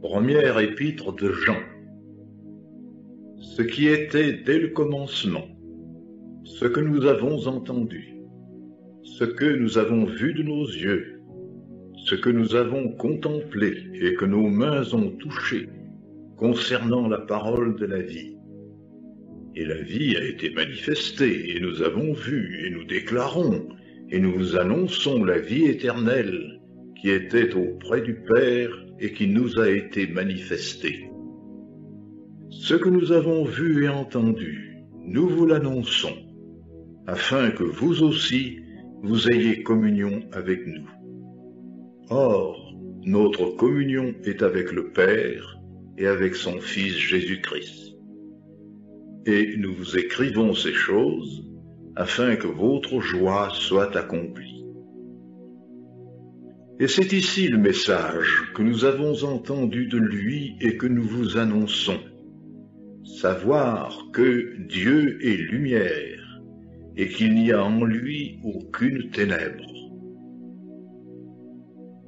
Première épître de Jean. Ce qui était dès le commencement, ce que nous avons entendu, ce que nous avons vu de nos yeux, ce que nous avons contemplé et que nos mains ont touché concernant la parole de la vie. Et la vie a été manifestée, et nous avons vu, et nous déclarons, et nous vous annonçons la vie éternelle qui était auprès du Père et qui nous a été manifestée. Ce que nous avons vu et entendu, nous vous l'annonçons, afin que vous aussi, vous ayez communion avec nous. Or, notre communion est avec le Père et avec son Fils Jésus-Christ. Et nous vous écrivons ces choses, afin que votre joie soit accomplie. Et c'est ici le message que nous avons entendu de lui et que nous vous annonçons. Savoir que Dieu est lumière et qu'il n'y a en lui aucune ténèbre.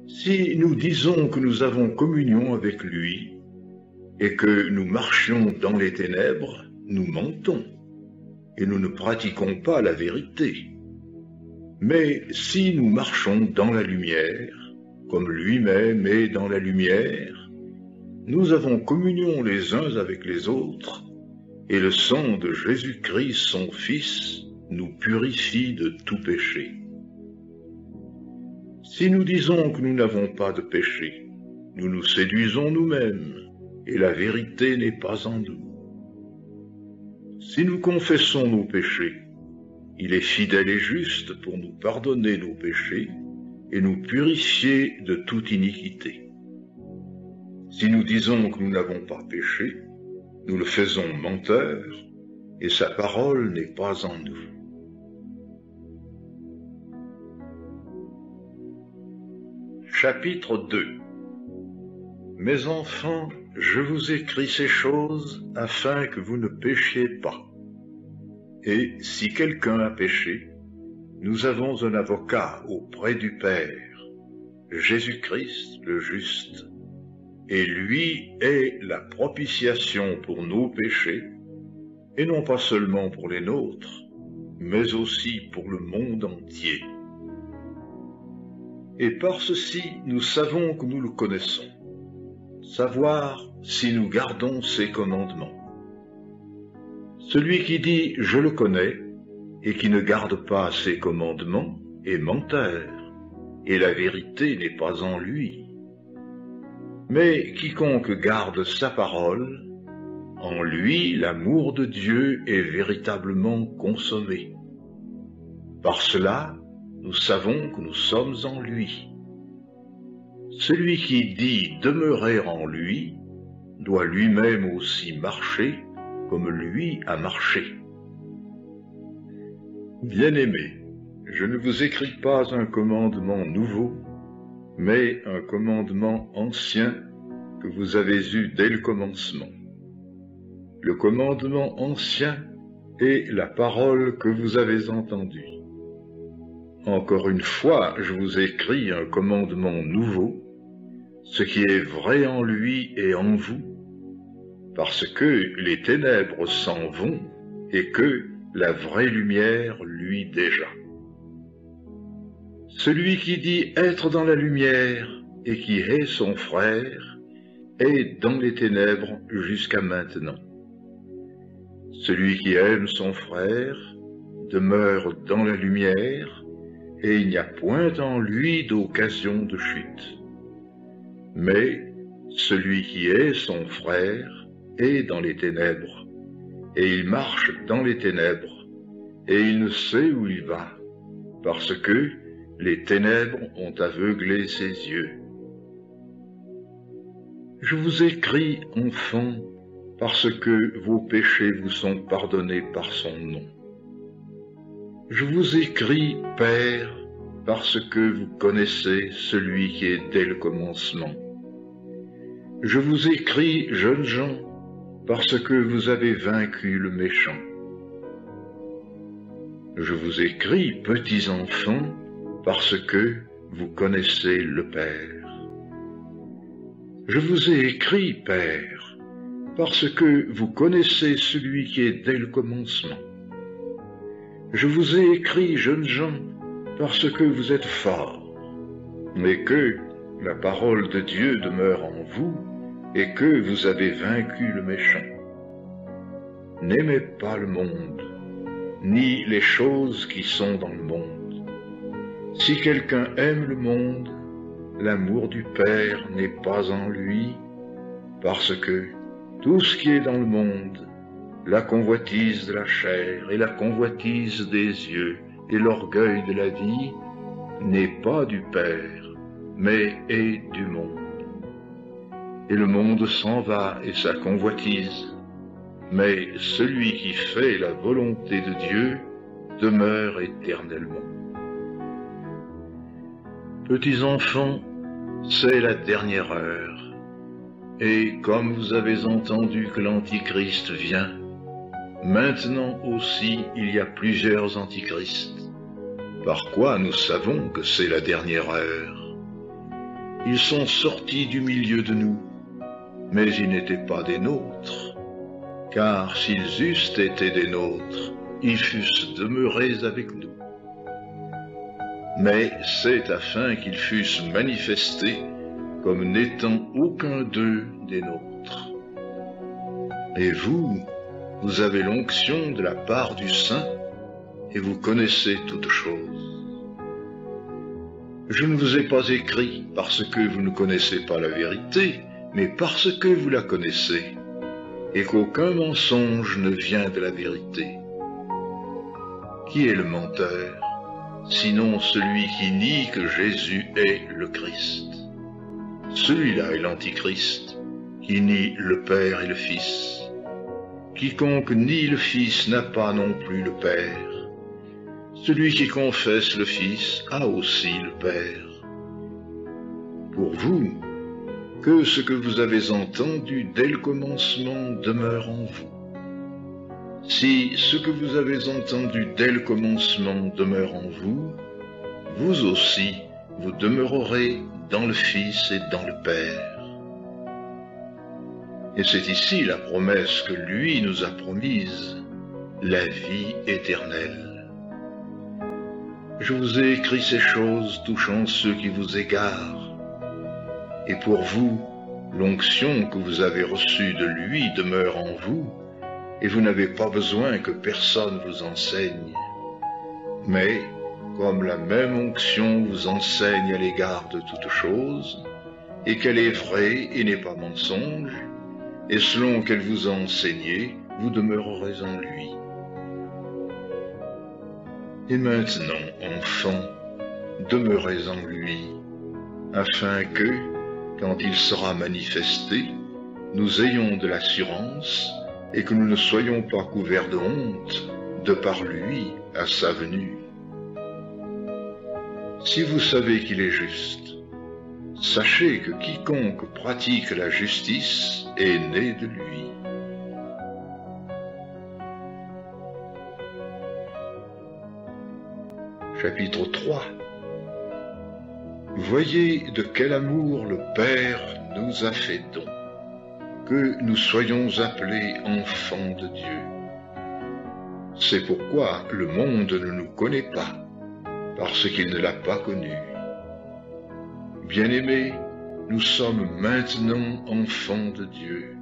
Si nous disons que nous avons communion avec lui et que nous marchions dans les ténèbres, nous mentons et nous ne pratiquons pas la vérité. Mais si nous marchons dans la lumière, comme lui-même est dans la lumière, nous avons communion les uns avec les autres, et le sang de Jésus-Christ, son Fils, nous purifie de tout péché. Si nous disons que nous n'avons pas de péché, nous nous séduisons nous-mêmes, et la vérité n'est pas en nous. Si nous confessons nos péchés, il est fidèle et juste pour nous pardonner nos péchés et nous purifier de toute iniquité. Si nous disons que nous n'avons pas péché, nous le faisons menteur, et sa parole n'est pas en nous. Chapitre 2. Mes enfants, je vous écris ces choses afin que vous ne péchiez pas. Et si quelqu'un a péché, nous avons un avocat auprès du Père, Jésus-Christ le juste. Et lui est la propitiation pour nos péchés, et non pas seulement pour les nôtres, mais aussi pour le monde entier. Et par ceci, nous savons que nous le connaissons, savoir si nous gardons ses commandements. Celui qui dit « je le connais » et qui ne garde pas ses commandements est menteur, et la vérité n'est pas en lui. Mais quiconque garde sa parole, en lui l'amour de Dieu est véritablement consommé. Par cela, nous savons que nous sommes en lui. Celui qui dit demeurer en lui doit lui-même aussi marcher comme lui a marché. Bien-aimés, je ne vous écris pas un commandement nouveau, mais un commandement ancien que vous avez eu dès le commencement. Le commandement ancien est la parole que vous avez entendue. Encore une fois, je vous écris un commandement nouveau, ce qui est vrai en lui et en vous, parce que les ténèbres s'en vont et que la vraie lumière luit déjà. Celui qui dit être dans la lumière et qui hait son frère est dans les ténèbres jusqu'à maintenant. Celui qui aime son frère demeure dans la lumière et il n'y a point en lui d'occasion de chute. Mais celui qui hait son frère est dans les ténèbres et il marche dans les ténèbres et il ne sait où il va parce que les ténèbres ont aveuglé ses yeux. Je vous écris, enfants, parce que vos péchés vous sont pardonnés par son nom. Je vous écris, Père, parce que vous connaissez celui qui est dès le commencement. Je vous écris, jeunes gens, parce que vous avez vaincu le méchant. Je vous écris, petits enfants, parce que vous connaissez le Père. Je vous ai écrit, Père, parce que vous connaissez celui qui est dès le commencement. Je vous ai écrit, jeunes gens, parce que vous êtes forts, mais que la parole de Dieu demeure en vous et que vous avez vaincu le méchant. N'aimez pas le monde, ni les choses qui sont dans le monde. Si quelqu'un aime le monde, l'amour du Père n'est pas en lui, parce que tout ce qui est dans le monde, la convoitise de la chair et la convoitise des yeux et l'orgueil de la vie, n'est pas du Père, mais est du monde. Et le monde s'en va et sa convoitise, mais celui qui fait la volonté de Dieu demeure éternellement. Petits enfants, c'est la dernière heure, et comme vous avez entendu que l'Antichrist vient, maintenant aussi il y a plusieurs antichrists. Par quoi nous savons que c'est la dernière heure? Ils sont sortis du milieu de nous, mais ils n'étaient pas des nôtres, car s'ils eussent été des nôtres, ils fussent demeurés avec nous. Mais c'est afin qu'ils fussent manifestés comme n'étant aucun d'eux des nôtres. Et vous, vous avez l'onction de la part du Saint, et vous connaissez toutes choses. Je ne vous ai pas écrit parce que vous ne connaissez pas la vérité, mais parce que vous la connaissez, et qu'aucun mensonge ne vient de la vérité. Qui est le menteur, sinon celui qui nie que Jésus est le Christ? Celui-là est l'Antichrist, qui nie le Père et le Fils. Quiconque nie le Fils n'a pas non plus le Père. Celui qui confesse le Fils a aussi le Père. Pour vous, que ce que vous avez entendu dès le commencement demeure en vous. Si ce que vous avez entendu dès le commencement demeure en vous, vous aussi, vous demeurerez dans le Fils et dans le Père. Et c'est ici la promesse que lui nous a promise, la vie éternelle. Je vous ai écrit ces choses touchant ceux qui vous égarent. Et pour vous, l'onction que vous avez reçue de lui demeure en vous, et vous n'avez pas besoin que personne vous enseigne. Mais, comme la même onction vous enseigne à l'égard de toutes choses, et qu'elle est vraie et n'est pas mensonge, et selon qu'elle vous a enseigné, vous demeurerez en lui. Et maintenant, enfants, demeurez en lui, afin que, quand il sera manifesté, nous ayons de l'assurance et que nous ne soyons pas couverts de honte de par lui à sa venue. Si vous savez qu'il est juste, sachez que quiconque pratique la justice est né de lui. Chapitre 3. Voyez de quel amour le Père nous a fait don, que nous soyons appelés enfants de Dieu. C'est pourquoi le monde ne nous connaît pas, parce qu'il ne l'a pas connu. Bien-aimés, nous sommes maintenant enfants de Dieu,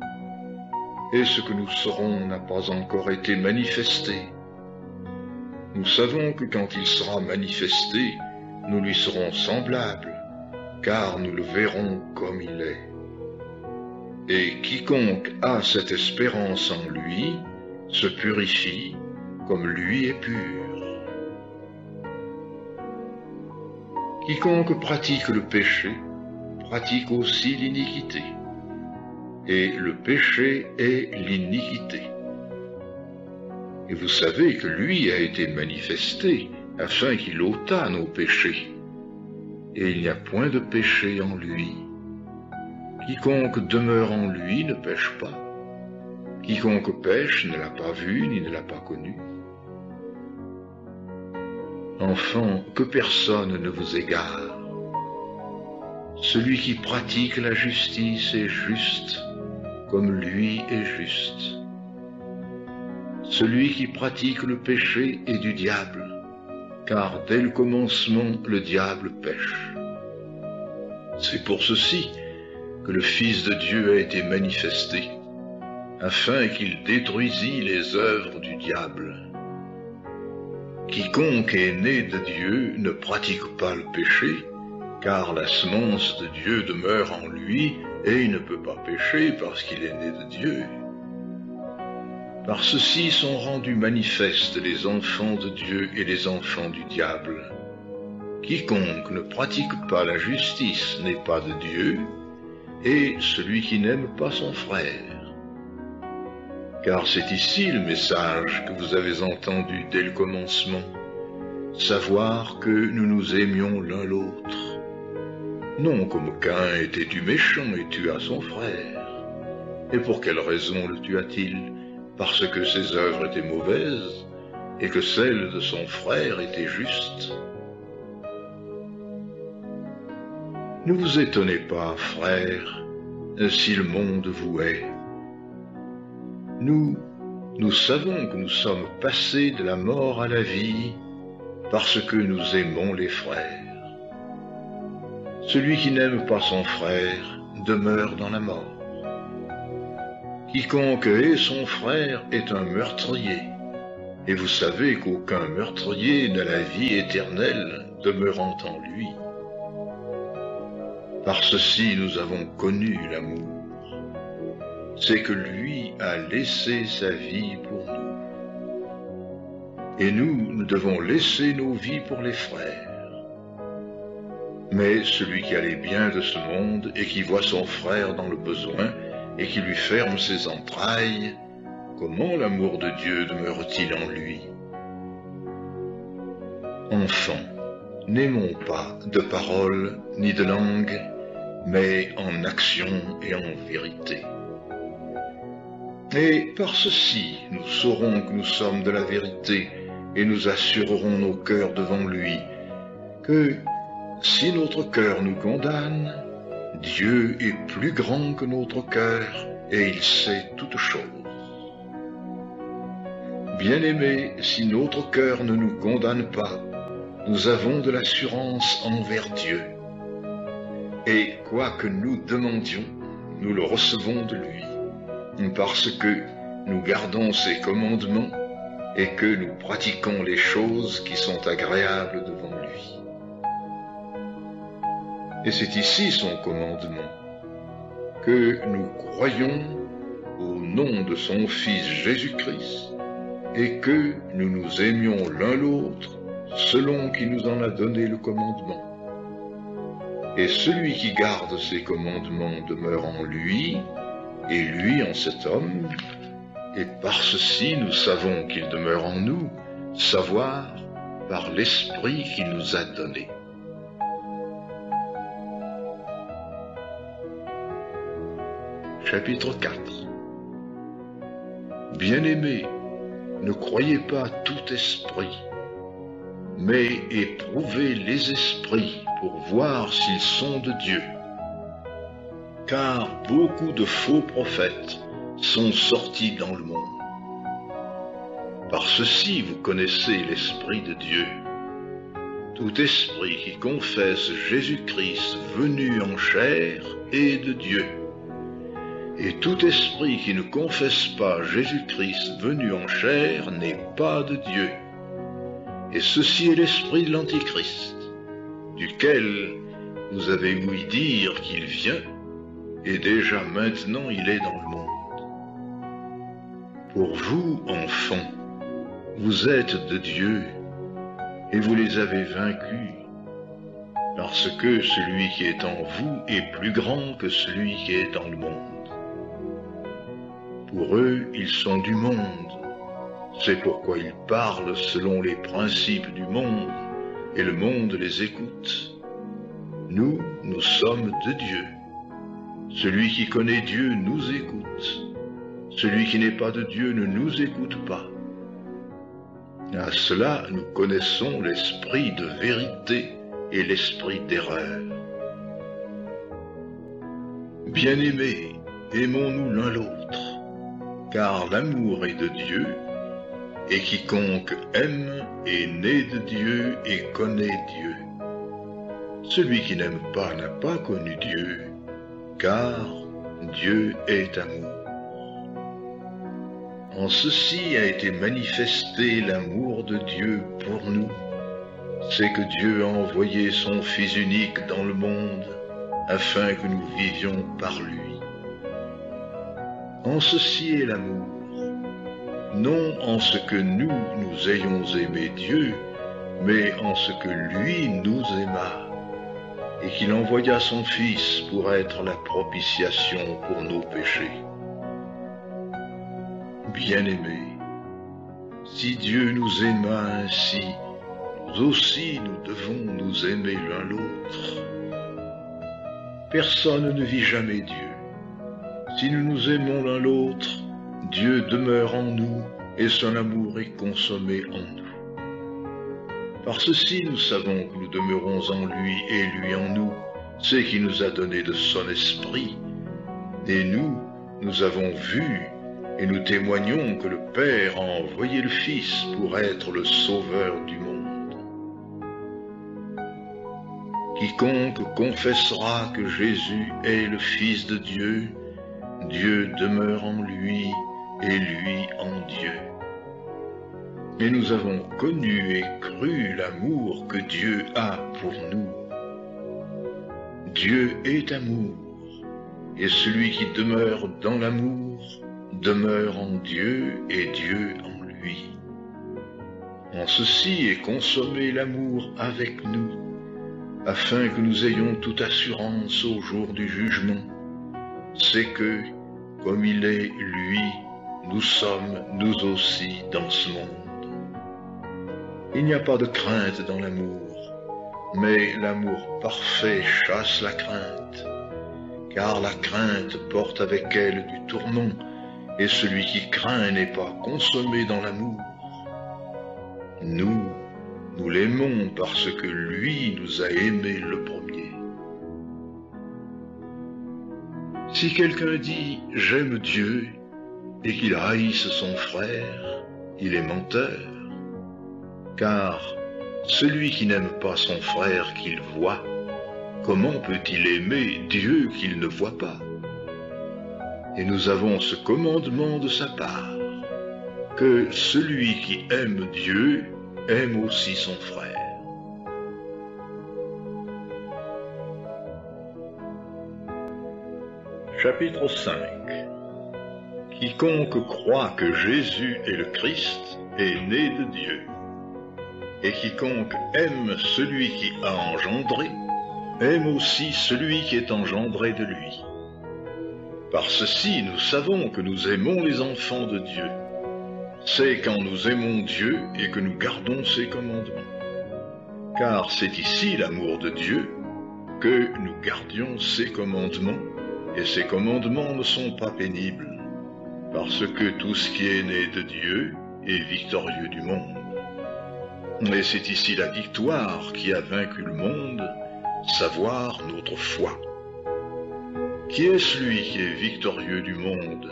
et ce que nous serons n'a pas encore été manifesté. Nous savons que quand il sera manifesté, nous lui serons semblables, car nous le verrons comme il est. Et quiconque a cette espérance en lui se purifie comme lui est pur. Quiconque pratique le péché pratique aussi l'iniquité, et le péché est l'iniquité. Et vous savez que lui a été manifesté afin qu'il ôtât nos péchés, et il n'y a point de péché en lui. Quiconque demeure en lui ne pêche pas. Quiconque pêche ne l'a pas vu ni ne l'a pas connu. Enfants, que personne ne vous égare. Celui qui pratique la justice est juste, comme lui est juste. Celui qui pratique le péché est du diable, car dès le commencement, le diable pêche. C'est pour ceci que le Fils de Dieu a été manifesté, afin qu'il détruisît les œuvres du diable. Quiconque est né de Dieu ne pratique pas le péché, car la semence de Dieu demeure en lui, et il ne peut pas pécher parce qu'il est né de Dieu. Par ceci sont rendus manifestes les enfants de Dieu et les enfants du diable. Quiconque ne pratique pas la justice n'est pas de Dieu, et celui qui n'aime pas son frère. Car c'est ici le message que vous avez entendu dès le commencement, savoir que nous nous aimions l'un l'autre. Non comme Caïn était du méchant et tua son frère. Et pour quelle raison le tua-t-il? Parce que ses œuvres étaient mauvaises et que celles de son frère étaient justes. Ne vous étonnez pas, frères, si le monde vous hait. Nous savons que nous sommes passés de la mort à la vie parce que nous aimons les frères. Celui qui n'aime pas son frère demeure dans la mort. Quiconque hait son frère est un meurtrier, et vous savez qu'aucun meurtrier n'a la vie éternelle demeurant en lui. Par ceci nous avons connu l'amour, c'est que lui a laissé sa vie pour nous. Et nous devons laisser nos vies pour les frères. Mais celui qui a les biens de ce monde et qui voit son frère dans le besoin, et qui lui ferme ses entrailles, comment l'amour de Dieu demeure-t-il en lui? Enfants, n'aimons pas de parole ni de langue, mais en action et en vérité. Et par ceci, nous saurons que nous sommes de la vérité, et nous assurerons nos cœurs devant lui, que si notre cœur nous condamne, Dieu est plus grand que notre cœur et il sait toutes choses. Bien-aimés, si notre cœur ne nous condamne pas, nous avons de l'assurance envers Dieu. Et quoi que nous demandions, nous le recevons de lui, parce que nous gardons ses commandements et que nous pratiquons les choses qui sont agréables devant lui. Et c'est ici son commandement, que nous croyons au nom de son Fils Jésus-Christ, et que nous nous aimions l'un l'autre, selon qu'il nous en a donné le commandement. Et celui qui garde ses commandements demeure en lui, et lui en cet homme, et par ceci nous savons qu'il demeure en nous, savoir par l'Esprit qu'il nous a donné. Chapitre 4. Bien-aimés, ne croyez pas tout esprit, mais éprouvez les esprits pour voir s'ils sont de Dieu. Car beaucoup de faux prophètes sont sortis dans le monde. Par ceci vous connaissez l'Esprit de Dieu. Tout esprit qui confesse Jésus-Christ venu en chair est de Dieu. Et tout esprit qui ne confesse pas Jésus-Christ venu en chair n'est pas de Dieu. Et ceci est l'esprit de l'Antichrist, duquel vous avez ouï dire qu'il vient, et déjà maintenant il est dans le monde. Pour vous, enfants, vous êtes de Dieu, et vous les avez vaincus, parce que celui qui est en vous est plus grand que celui qui est dans le monde. Pour eux, ils sont du monde. C'est pourquoi ils parlent selon les principes du monde, et le monde les écoute. Nous sommes de Dieu. Celui qui connaît Dieu nous écoute. Celui qui n'est pas de Dieu ne nous écoute pas. À cela, nous connaissons l'esprit de vérité et l'esprit d'erreur. Bien-aimés, aimons-nous l'un l'autre, car l'amour est de Dieu, et quiconque aime est né de Dieu et connaît Dieu. Celui qui n'aime pas n'a pas connu Dieu, car Dieu est amour. En ceci a été manifesté l'amour de Dieu pour nous, c'est que Dieu a envoyé son Fils unique dans le monde, afin que nous vivions par lui. En ceci est l'amour, non en ce que nous ayons aimé Dieu, mais en ce que lui nous aima, et qu'il envoya son Fils pour être la propitiation pour nos péchés. Bien-aimés, si Dieu nous aima ainsi, nous aussi nous devons nous aimer l'un l'autre. Personne ne vit jamais Dieu. Si nous nous aimons l'un l'autre, Dieu demeure en nous et son amour est consommé en nous. Par ceci, nous savons que nous demeurons en lui et lui en nous, c'est qu'il nous a donné de son esprit. Et nous avons vu et nous témoignons que le Père a envoyé le Fils pour être le sauveur du monde. Quiconque confessera que Jésus est le Fils de Dieu, Dieu demeure en lui et lui en Dieu. Et nous avons connu et cru l'amour que Dieu a pour nous. Dieu est amour, et celui qui demeure dans l'amour demeure en Dieu et Dieu en lui. En ceci est consommé l'amour avec nous, afin que nous ayons toute assurance au jour du jugement. C'est que, comme il est lui, nous sommes nous aussi dans ce monde. Il n'y a pas de crainte dans l'amour, mais l'amour parfait chasse la crainte, car la crainte porte avec elle du tourment, et celui qui craint n'est pas consommé dans l'amour. Nous l'aimons parce que lui nous a aimés le premier. Si quelqu'un dit « j'aime Dieu » et qu'il haïsse son frère, il est menteur, car celui qui n'aime pas son frère qu'il voit, comment peut-il aimer Dieu qu'il ne voit pas? Et nous avons ce commandement de sa part, que celui qui aime Dieu aime aussi son frère. Chapitre 5. Quiconque croit que Jésus est le Christ est né de Dieu, et quiconque aime celui qui a engendré, aime aussi celui qui est engendré de lui. Par ceci, nous savons que nous aimons les enfants de Dieu. C'est quand nous aimons Dieu et que nous gardons ses commandements. Car c'est ici l'amour de Dieu, que nous gardions ses commandements, et ses commandements ne sont pas pénibles, parce que tout ce qui est né de Dieu est victorieux du monde. Et c'est ici la victoire qui a vaincu le monde, savoir notre foi. Qui est celui qui est victorieux du monde,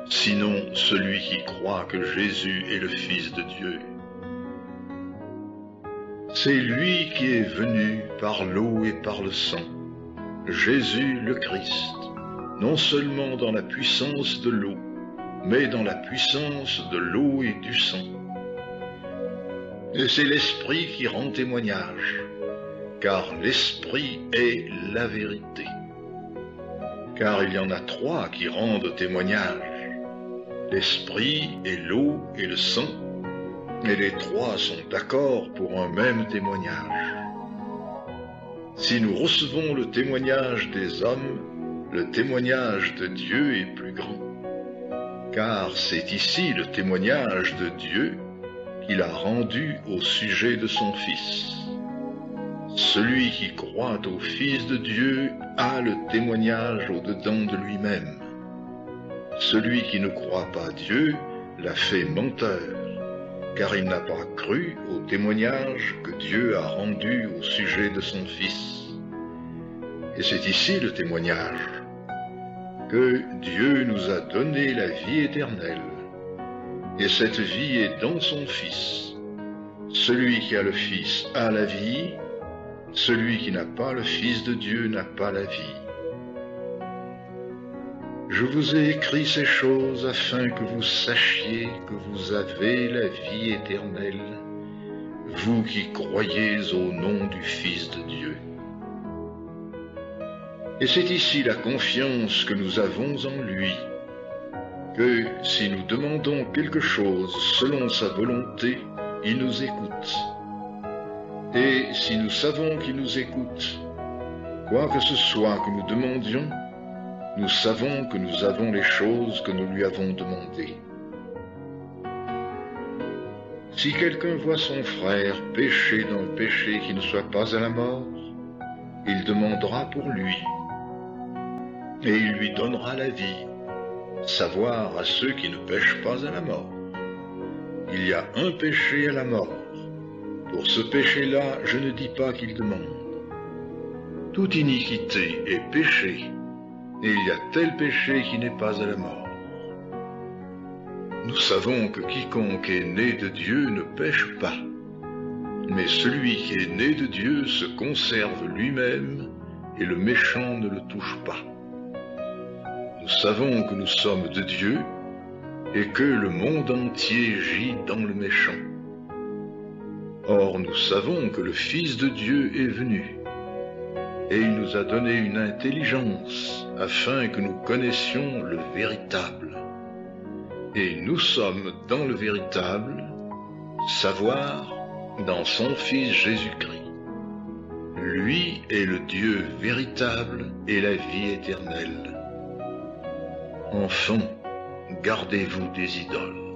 sinon celui qui croit que Jésus est le Fils de Dieu? C'est lui qui est venu par l'eau et par le sang, Jésus le Christ, non seulement dans la puissance de l'eau, mais dans la puissance de l'eau et du sang. Et c'est l'Esprit qui rend témoignage, car l'Esprit est la vérité. Car il y en a trois qui rendent témoignage, l'Esprit et l'eau et le sang, et les trois sont d'accord pour un même témoignage. Si nous recevons le témoignage des hommes, le témoignage de Dieu est plus grand, car c'est ici le témoignage de Dieu qu'il a rendu au sujet de son Fils. Celui qui croit au Fils de Dieu a le témoignage au-dedans de lui-même. Celui qui ne croit pas Dieu l'a fait menteur, car il n'a pas cru au témoignage que Dieu a rendu au sujet de son Fils. Et c'est ici le témoignage. que Dieu nous a donné la vie éternelle, et cette vie est dans son Fils. Celui qui a le Fils a la vie, celui qui n'a pas le Fils de Dieu n'a pas la vie. Je vous ai écrit ces choses afin que vous sachiez que vous avez la vie éternelle, vous qui croyez au nom du Fils de Dieu. Et c'est ici la confiance que nous avons en lui, que si nous demandons quelque chose selon sa volonté, il nous écoute. Et si nous savons qu'il nous écoute, quoi que ce soit que nous demandions, nous savons que nous avons les choses que nous lui avons demandées. Si quelqu'un voit son frère pécher dans le péché qui ne soit pas à la mort, il demandera pour lui, et il lui donnera la vie, savoir à ceux qui ne péchent pas à la mort. Il y a un péché à la mort. Pour ce péché-là, je ne dis pas qu'il demande. Toute iniquité est péché, et il y a tel péché qui n'est pas à la mort. Nous savons que quiconque est né de Dieu ne pêche pas, mais celui qui est né de Dieu se conserve lui-même, et le méchant ne le touche pas. Nous savons que nous sommes de Dieu, et que le monde entier gît dans le méchant. Or nous savons que le Fils de Dieu est venu, et il nous a donné une intelligence afin que nous connaissions le véritable. Et nous sommes dans le véritable, savoir dans son Fils Jésus-Christ. Lui est le Dieu véritable et la vie éternelle. Enfants, gardez-vous des idoles.